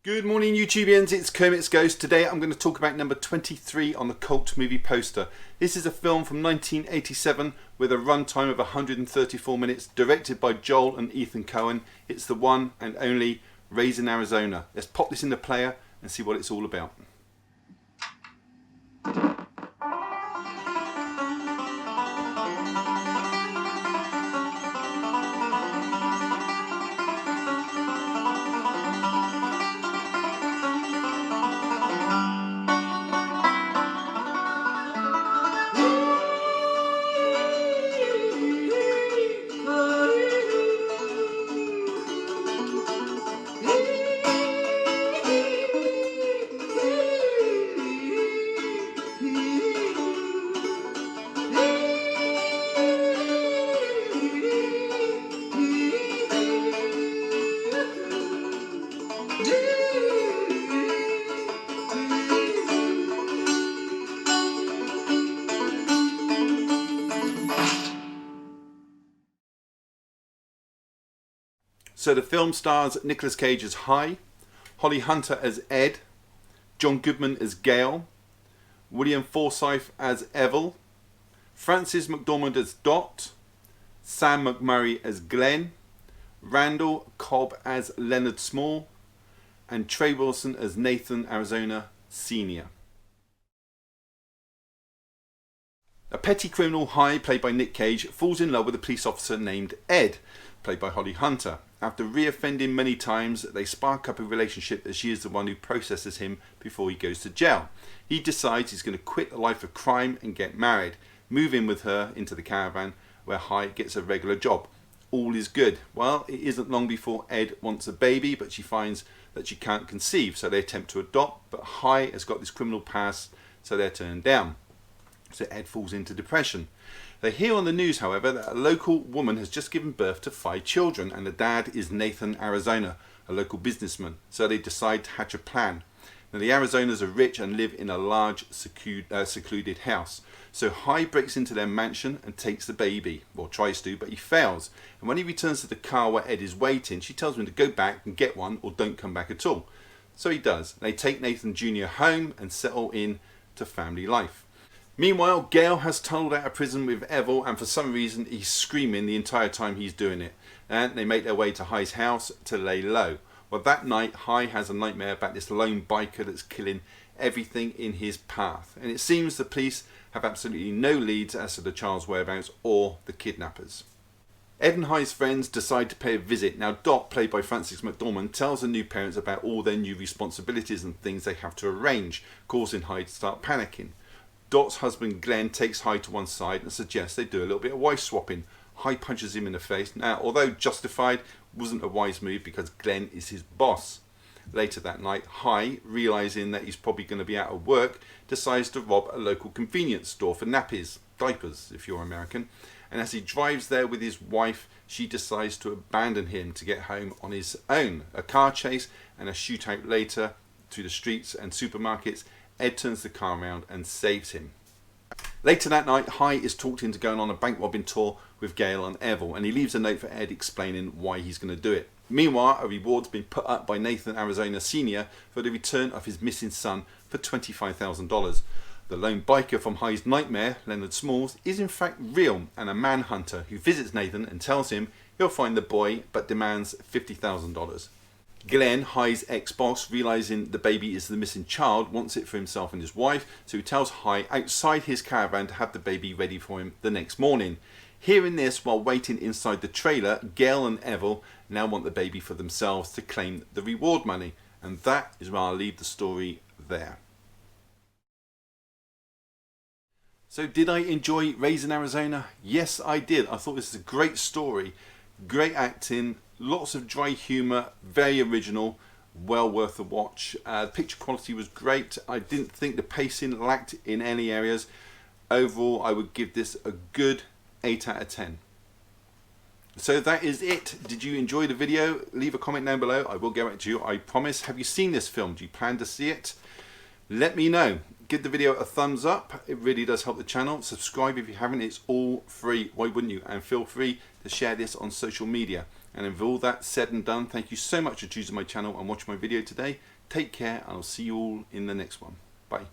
Good morning YouTubians, it's Kermit's Ghost. Today I'm going to talk about number 23 on the cult movie poster. This is a film from 1987 with a runtime of 134 minutes, directed by Joel and Ethan Coen. It's the one and only Raising Arizona. Let's pop this in the player and see what it's all about. So the film stars Nicolas Cage as Hi, Holly Hunter as Ed, John Goodman as Gale, William Forsythe as Evel, Frances McDormand as Dot, Sam McMurray as Glenn, Randall Cobb as Leonard Small, and Trey Wilson as Nathan Arizona Sr. A petty criminal, Hi, played by Nick Cage, falls in love with a police officer named Ed, played by Holly Hunter. After reoffending many times, they spark up a relationship as she is the one who processes him before he goes to jail. He decides he's going to quit a life of crime and get married, move in with her into the caravan where Hi gets a regular job. All is good. Well, it isn't long before Ed wants a baby, but she finds that she can't conceive, so they attempt to adopt, but Hi has got this criminal past, so they're turned down. So Ed falls into depression. They hear on the news, however, that a local woman has just given birth to 5 children, and the dad is Nathan Arizona, a local businessman. So they decide to hatch a plan. Now the Arizonas are rich and live in a large secluded house. So Hi breaks into their mansion and takes the baby, or tries to, but he fails. And when he returns to the car where Ed is waiting, she tells him to go back and get one or don't come back at all. So he does. They take Nathan Jr. home and settle in to family life. Meanwhile, Gale has tunneled out of prison with Evel, and for some reason he's screaming the entire time he's doing it. And they make their way to Hi's house to lay low. Well, that night Hi has a nightmare about this lone biker that's killing everything in his path. And it seems the police have absolutely no leads as to the child's whereabouts or the kidnappers. Ed and Hi's friends decide to pay a visit. Now Dot, played by Frances McDormand, tells the new parents about all their new responsibilities and things they have to arrange, causing Hi to start panicking. Dot's husband Glenn takes Hi to one side and suggests they do a little bit of wife swapping. Hi punches him in the face. Now, although justified, wasn't a wise move because Glenn is his boss. Later that night, Hi, realising that he's probably going to be out of work, decides to rob a local convenience store for nappies, diapers if you're American. And as he drives there with his wife, she decides to abandon him to get home on his own. A car chase and a shootout later through the streets and supermarkets. Ed turns the car around and saves him. Later that night, Hi is talked into going on a bank robbing tour with Gale and Evel, and he leaves a note for Ed explaining why he's going to do it. Meanwhile, a reward's been put up by Nathan Arizona Sr. for the return of his missing son for $25,000. The lone biker from Hi's nightmare, Leonard Smalls, is in fact real and a manhunter who visits Nathan and tells him he'll find the boy but demands $50,000. Glenn, Hi's ex-boss, realising the baby is the missing child, wants it for himself and his wife, so he tells Hi outside his caravan to have the baby ready for him the next morning. Hearing this while waiting inside the trailer, Gale and Evel now want the baby for themselves to claim the reward money, and that is where I'll leave the story there. So did I enjoy Raising Arizona? Yes, I did. I thought this was a great story, great acting, lots of dry humour, very original, well worth a watch. The picture quality was great. I didn't think the pacing lacked in any areas. Overall, I would give this a good 8 out of 10. So that is it. Did you enjoy the video? Leave a comment down below. I will get back to you, I promise. Have you seen this film? Do you plan to see it? Let me know. Give the video a thumbs up. It really does help the channel. Subscribe if you haven't. It's all free. Why wouldn't you? And feel free to share this on social media. And with all that said and done, thank you so much for choosing my channel and watching my video today. Take care, and I'll see you all in the next one. Bye.